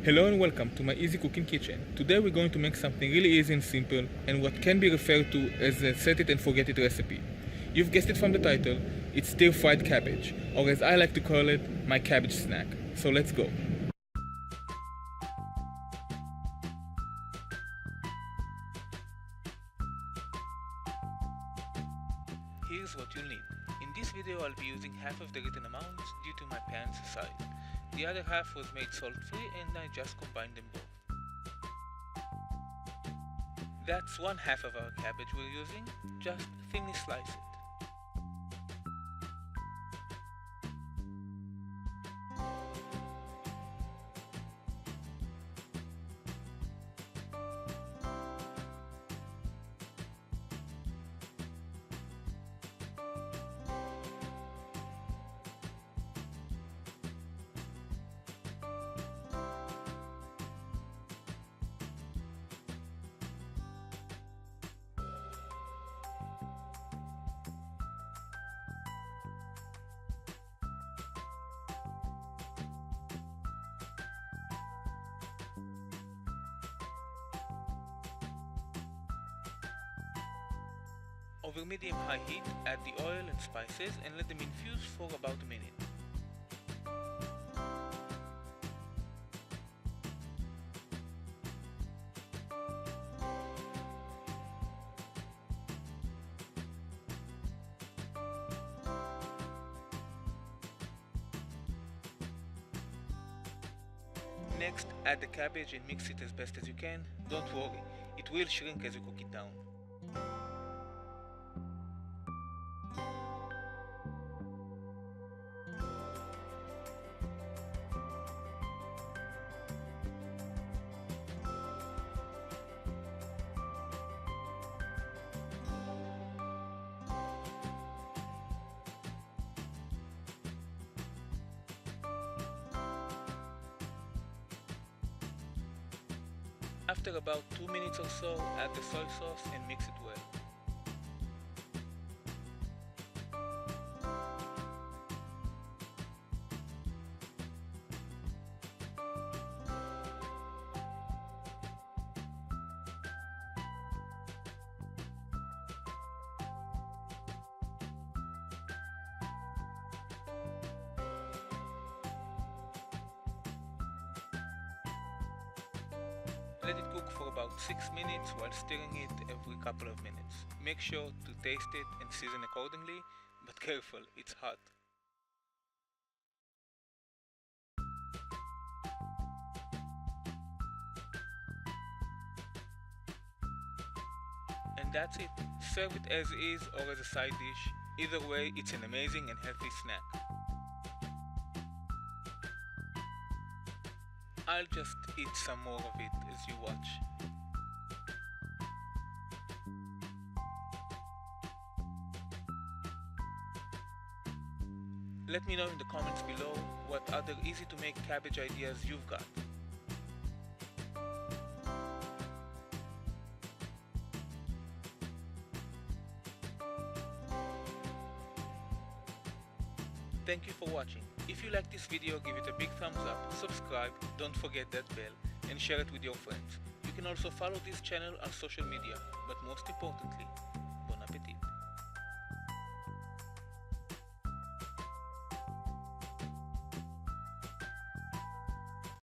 Hello and welcome to my Easy Cooking kitchen. Today we're going to make something really easy and simple and what can be referred to as a set it and forget it recipe. You've guessed it from the title, it's stir-fried cabbage, or as I like to call it, my cabbage snack. So let's go. Here's what you'll need. In this video I'll be using half of the written amount due to my parents' size. The other half was made salt-free and I just combined them both. That's one half of our cabbage we're using, just thinly slice it. Over medium-high heat, add the oil and spices and let them infuse for about a minute. Next, add the cabbage and mix it as best as you can. Don't worry, it will shrink as you cook it down. After about 2 minutes or so, add the soy sauce and mix it well. Let it cook for about 6 minutes while stirring it every couple of minutes. Make sure to taste it and season accordingly, but careful, it's hot. And that's it. Serve it as is or as a side dish. Either way, it's an amazing and healthy snack. I'll just eat some more of it as you watch. Let me know in the comments below what other easy to make cabbage ideas you've got. Thank you for watching. If you like this video, give it a big thumbs up, subscribe, don't forget that bell, and share it with your friends. You can also follow this channel on social media, but most importantly,